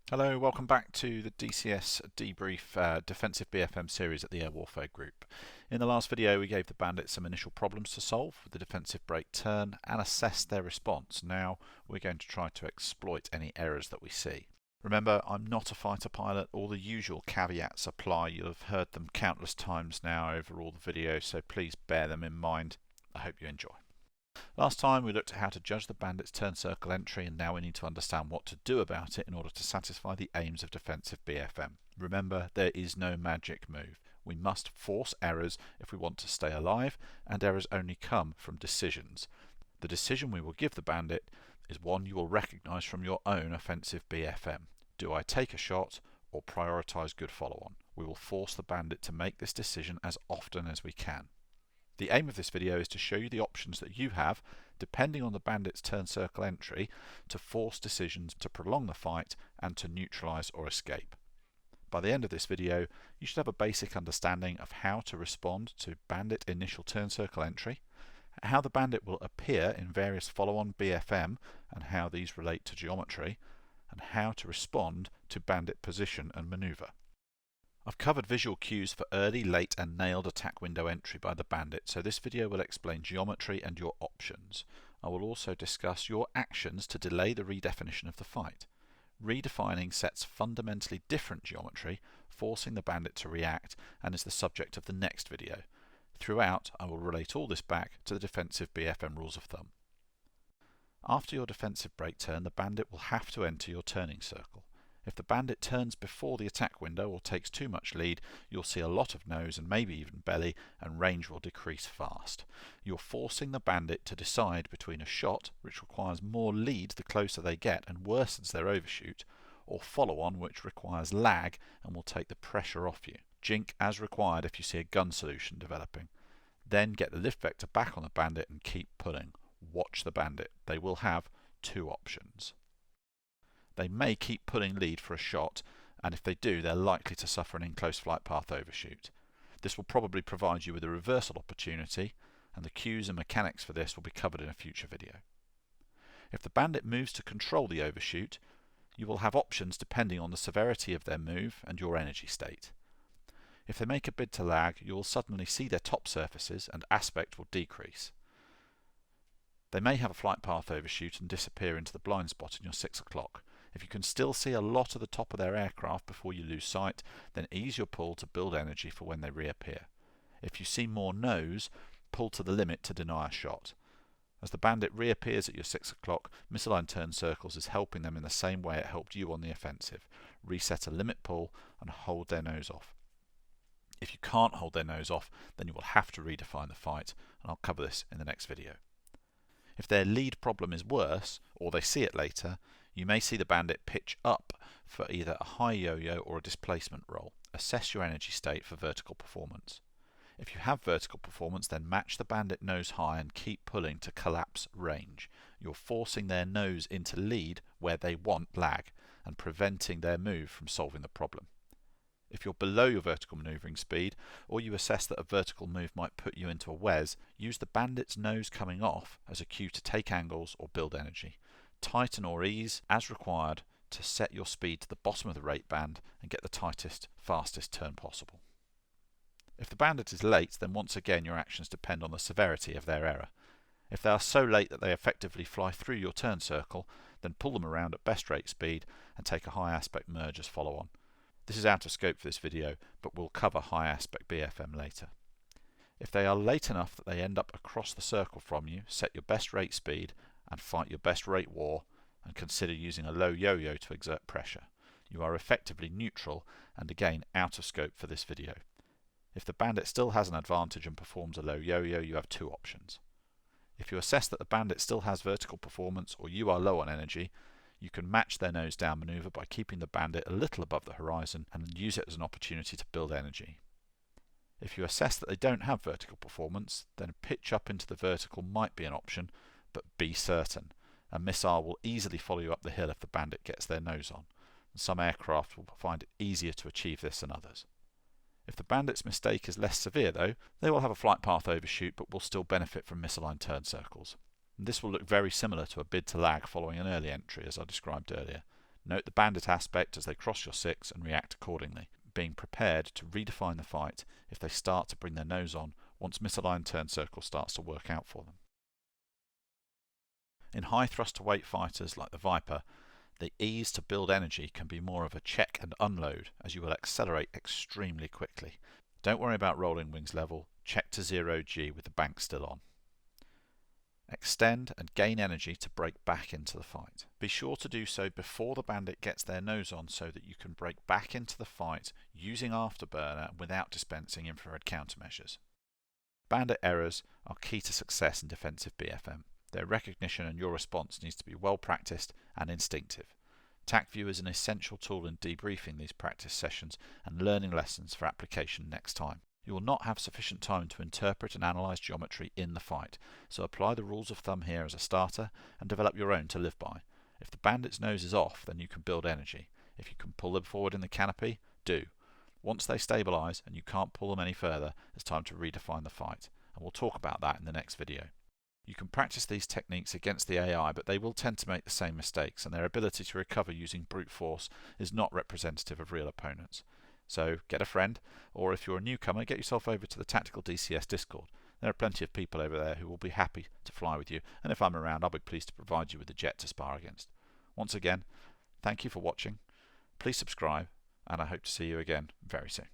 Hello, welcome back to the DCS Debrief Defensive BFM series at the Air Warfare Group. In the last video we gave the bandits some initial problems to solve with the defensive break turn and assessed their response. Now we're going to try to exploit any errors that we see. Remember, I'm not a fighter pilot. All the usual caveats apply. You'll have heard them countless times now over all the videos, so please bear them in mind. I hope you enjoy. Last time we looked at how to judge the bandit's turn circle entry, and now we need to understand what to do about it in order to satisfy the aims of defensive BFM. Remember, there is no magic move. We must force errors if we want to stay alive, and errors only come from decisions. The decision we will give the bandit is one you will recognise from your own offensive BFM. Do I take a shot or prioritise good follow-on? We will force the bandit to make this decision as often as we can. The aim of this video is to show you the options that you have, depending on the bandit's turn circle entry, to force decisions to prolong the fight and to neutralise or escape. By the end of this video, you should have a basic understanding of how to respond to bandit initial turn circle entry, how the bandit will appear in various follow-on BFM and how these relate to geometry, and how to respond to bandit position and manoeuvre. I've covered visual cues for early, late and nailed attack window entry by the bandit, so this video will explain geometry and your options. I will also discuss your actions to delay the redefinition of the fight. Redefining sets fundamentally different geometry, forcing the bandit to react, and is the subject of the next video. Throughout, I will relate all this back to the defensive BFM rules of thumb. After your defensive break turn, the bandit will have to enter your turning circle. If the bandit turns before the attack window or takes too much lead, you'll see a lot of nose and maybe even belly, and range will decrease fast. You're forcing the bandit to decide between a shot, which requires more lead the closer they get and worsens their overshoot, or follow-on, which requires lag and will take the pressure off you. Jink as required if you see a gun solution developing. Then get the lift vector back on the bandit and keep pulling. Watch the bandit. They will have two options. They may keep pulling lead for a shot, and if they do, they're likely to suffer an in-close flight path overshoot. This will probably provide you with a reversal opportunity, and the cues and mechanics for this will be covered in a future video. If the bandit moves to control the overshoot, you will have options depending on the severity of their move and your energy state. If they make a bid to lag, you will suddenly see their top surfaces and aspect will decrease. They may have a flight path overshoot and disappear into the blind spot in your 6 o'clock. If you can still see a lot of the top of their aircraft before you lose sight, then ease your pull to build energy for when they reappear. If you see more nose, pull to the limit to deny a shot. As the bandit reappears at your 6 o'clock, misaligned turn circles is helping them in the same way it helped you on the offensive. Reset a limit pull and hold their nose off. If you can't hold their nose off, then you will have to redefine the fight, and I'll cover this in the next video. If their lead problem is worse, or they see it later, you may see the bandit pitch up for either a high yo-yo or a displacement roll. Assess your energy state for vertical performance. If you have vertical performance, then match the bandit nose high and keep pulling to collapse range. You're forcing their nose into lead where they want lag and preventing their move from solving the problem. If you're below your vertical manoeuvring speed, or you assess that a vertical move might put you into a WES, use the bandit's nose coming off as a cue to take angles or build energy. Tighten or ease as required to set your speed to the bottom of the rate band and get the tightest, fastest turn possible. If the bandit is late, then once again your actions depend on the severity of their error. If they are so late that they effectively fly through your turn circle, then pull them around at best rate speed and take a high aspect merge as follow on. This is out of scope for this video, but we'll cover high aspect BFM later. If they are late enough that they end up across the circle from you, set your best rate speed and fight your best rate war, and consider using a low yo-yo to exert pressure. You are effectively neutral and again out of scope for this video. If the bandit still has an advantage and performs a low yo-yo, you have two options. If you assess that the bandit still has vertical performance or you are low on energy, you can match their nose down manoeuvre by keeping the bandit a little above the horizon and use it as an opportunity to build energy. If you assess that they don't have vertical performance, then a pitch up into the vertical might be an option, but be certain. A missile will easily follow you up the hill if the bandit gets their nose on, and some aircraft will find it easier to achieve this than others. If the bandit's mistake is less severe though, they will have a flight path overshoot but will still benefit from misaligned turn circles. And this will look very similar to a bid to lag following an early entry as I described earlier. Note the bandit aspect as they cross your 6 and react accordingly, being prepared to redefine the fight if they start to bring their nose on once misaligned turn circle starts to work out for them. In high thrust to weight fighters like the Viper, the ease to build energy can be more of a check and unload, as you will accelerate extremely quickly. Don't worry about rolling wings level, check to 0G with the bank still on. Extend and gain energy to break back into the fight. Be sure to do so before the bandit gets their nose on so that you can break back into the fight using afterburner without dispensing infrared countermeasures. Bandit errors are key to success in defensive BFM. Their recognition and your response needs to be well practiced and instinctive. TACView is an essential tool in debriefing these practice sessions and learning lessons for application next time. You will not have sufficient time to interpret and analyse geometry in the fight, so apply the rules of thumb here as a starter and develop your own to live by. If the bandit's nose is off, then you can build energy. If you can pull them forward in the canopy, do. Once they stabilise and you can't pull them any further, it's time to redefine the fight, and we'll talk about that in the next video. You can practice these techniques against the AI, but they will tend to make the same mistakes, and their ability to recover using brute force is not representative of real opponents. So get a friend, or if you're a newcomer, get yourself over to the Tactical DCS Discord. There are plenty of people over there who will be happy to fly with you, and if I'm around, I'll be pleased to provide you with a jet to spar against. Once again, thank you for watching. Please subscribe, and I hope to see you again very soon.